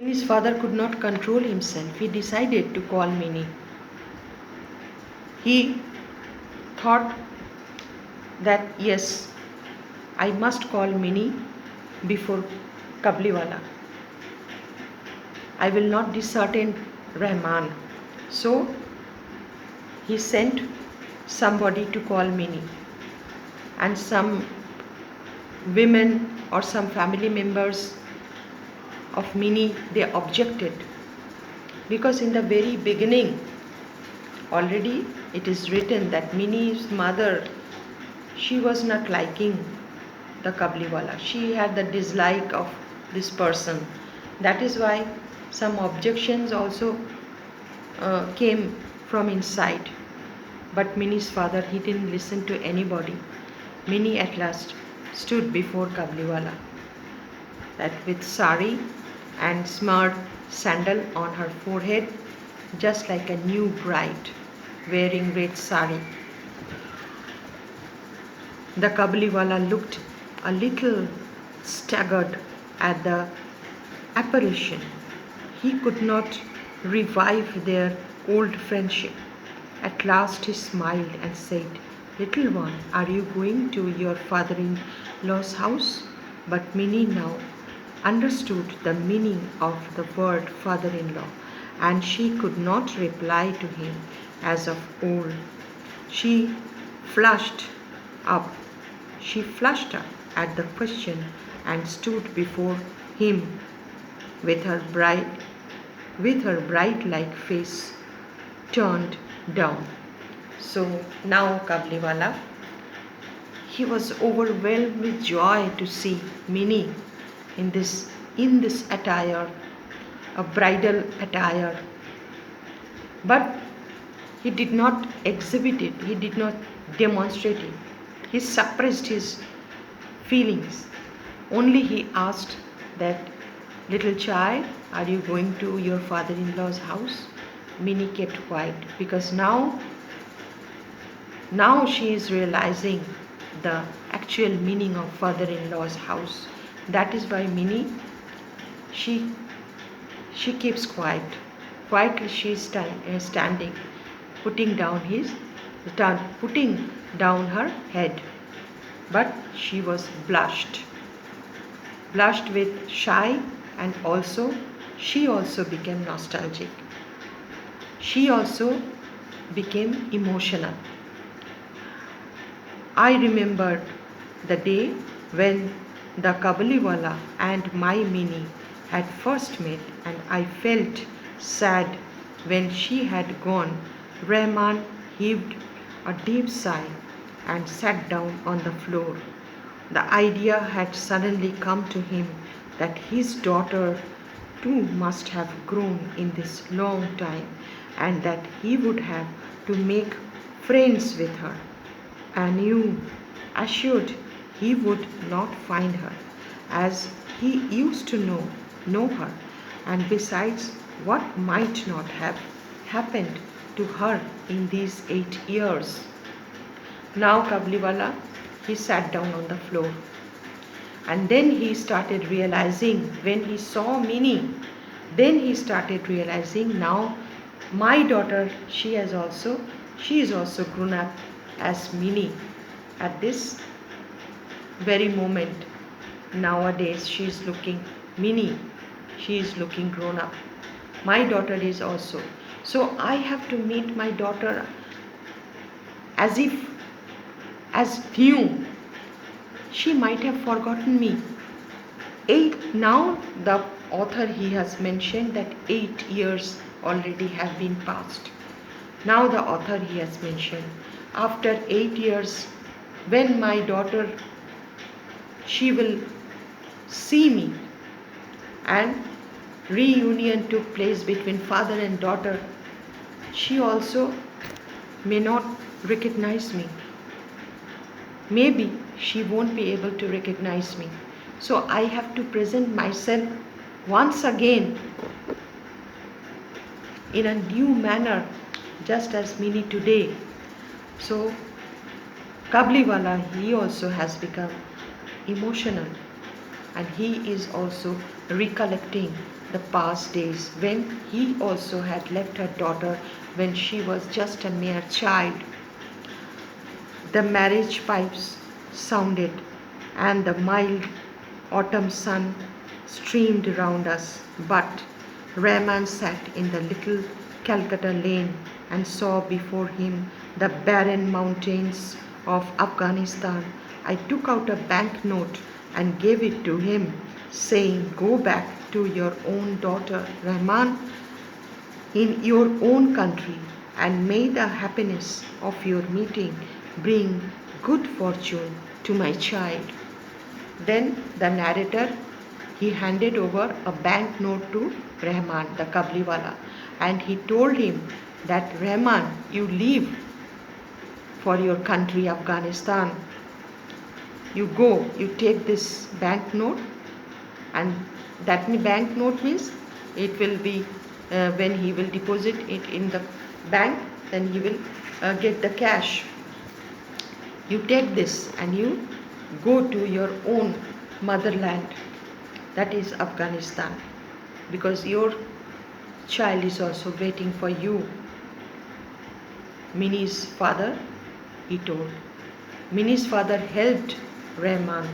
Minnie's father could not control himself. He decided to call Minnie. He thought that yes, I must call Minnie before Kabliwala. I will not dishearten Rahman. So he sent somebody to call Minnie, and some women or some family members of Minnie, they objected, because in the very beginning already it is written that Minnie's mother, she was not liking the Kabliwala. She had the dislike of this person. That is why some objections also came from inside. But Minnie's father, he didn't listen to anybody. Minnie at last stood before Kabliwala, that with sari and smarred sandal on her forehead, just like a new bride wearing red sari. The Kabliwala looked a little staggered at the apparition. He could not revive their old friendship. At last he smiled and said, "Little one, are you going to your father-in-law's house?" But Minnie now understood the meaning of the word father-in-law, and she could not reply to him as of old. She flushed up. She flushed up at the question and stood before him with her bright-like face turned down. So now Kabliwala, he was overwhelmed with joy to see Minnie in this attire, a bridal attire. But he did not exhibit it, he did not demonstrate it. He suppressed his feelings. Only he asked that, "Little child, are you going to your father-in-law's house?" Minnie kept quiet, because now she is realizing the actual meaning of father-in-law's house. That is why Minnie, she keeps quiet. Quietly she is standing, putting down her head. But she was blushed with shy, and she also became nostalgic. She also became emotional. I remembered the day when the Kabliwala and my Minnie had first met, and I felt sad when she had gone. Rahman heaved a deep sigh and sat down on the floor. The idea had suddenly come to him that his daughter too must have grown in this long time, and that he would have to make friends with her. And you assured he would not find her as he used to know her, and besides, what might not have happened to her in these 8 years. Now Kabliwala, he sat down on the floor, and then he started realizing, when he saw Minnie, then he started realizing, now my daughter, she is also grown up as Minnie at this very moment. Nowadays she is looking Minnie, she is looking grown up. My daughter is also. So I have to meet my daughter as new. She might have forgotten me. Now the author, he has mentioned that 8 years already have been passed. Now the author, he has mentioned, after 8 years, when my daughter, she will see me, and reunion took place between father and daughter, she also may not recognize me. Maybe she won't be able to recognize me. So I have to present myself once again in a new manner, just as Minnie today. So Kabliwala, he also has become emotional, and he is also recollecting the past days when he also had left her daughter when she was just a mere child. The marriage pipes sounded, and the mild autumn sun streamed around us. But Rahman sat in the little Calcutta lane and saw before him the barren mountains of Afghanistan. I took out a banknote and gave it to him, saying, "Go back to your own daughter, Rahman, in your own country, and may the happiness of your meeting bring good fortune to my child." Then the narrator, he handed over a banknote to Rahman, the Kabliwala, and he told him that, "Rahman, you leave for your country, Afghanistan. You go, you take this banknote, and that banknote means it will be when he will deposit it in the bank, then he will get the cash. You take this and you go to your own motherland, that is Afghanistan, because your child is also waiting for you." Minnie's father, he told. Minnie's father helped Rahman,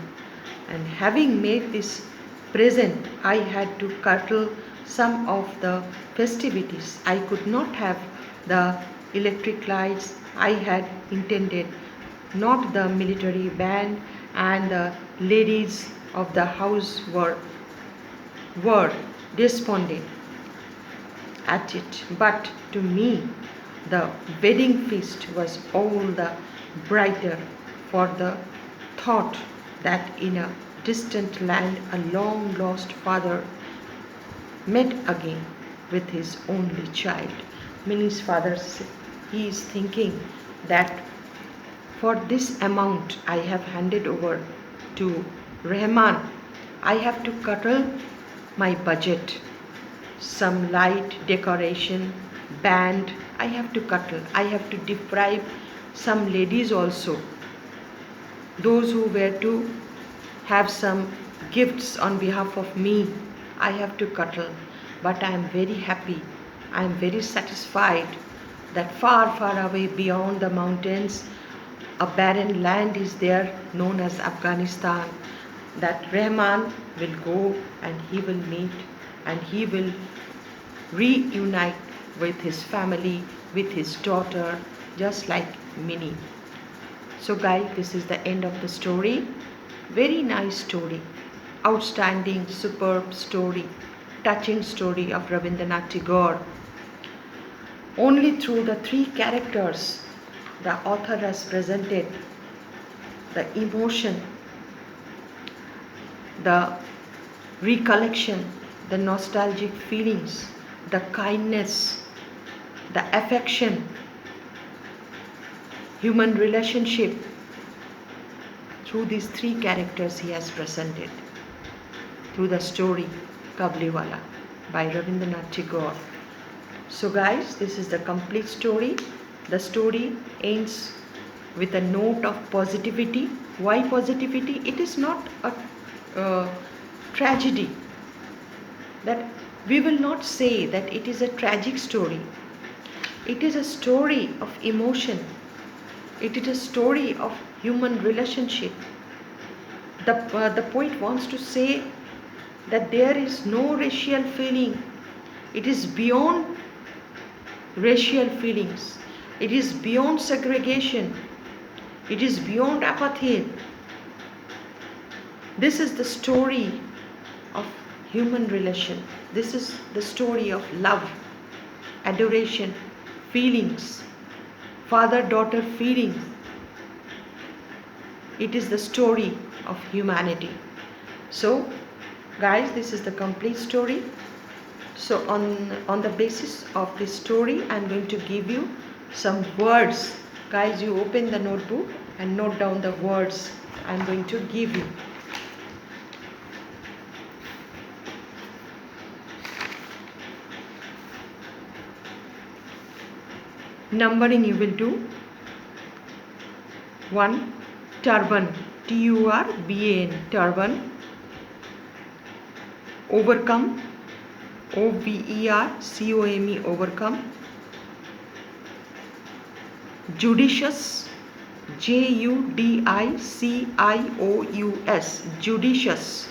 and having made this present, I had to curtail some of the festivities. I could not have the electric lights I had intended, not the military band, and the ladies of the house were despondent at it. But to me, the wedding feast was all the brighter for the thought that in a distant land a long lost father met again with his only child. Minnie's father, he is thinking that for this amount I have handed over to Rahman, I have to curtail my budget. Some light decoration, band, I have to curtail. I have to deprive some ladies also, those who were to have some gifts on behalf of me, I have to curtail. But I am very happy, I am very satisfied that far, far away beyond the mountains, a barren land is there known as Afghanistan, that Rahman will go and he will meet and he will reunite with his family, with his daughter, just like Minnie. So guys, this is the end of the story. Very nice story. Outstanding, superb story. Touching story of Rabindranath Tagore. Only through the three characters the author has presented the emotion, the recollection, the nostalgic feelings, the kindness, the affection, human relationship. Through these three characters he has presented through the story Kabliwala by Rabindranath Tagore. So guys, this is the complete story. The story ends with a note of positivity. Why positivity? It is not a tragedy. That we will not say that it is a tragic story. It is a story of emotion. It is a story of human relationship. The poet wants to say that there is no racial feeling. It is beyond racial feelings. It is beyond segregation. It is beyond apathy. This is the story of human relation. This is the story of love, adoration, feelings, father-daughter feelings. It is the story of humanity. So guys, this is the complete story. So on the basis of this story, I'm going to give you some words. Guys, you open the notebook and note down the words I'm going to give you. Numbering you will do. 1. Turban. Turban. Turban. overcome, overcome, overcome. Judicious, judicious, judicious.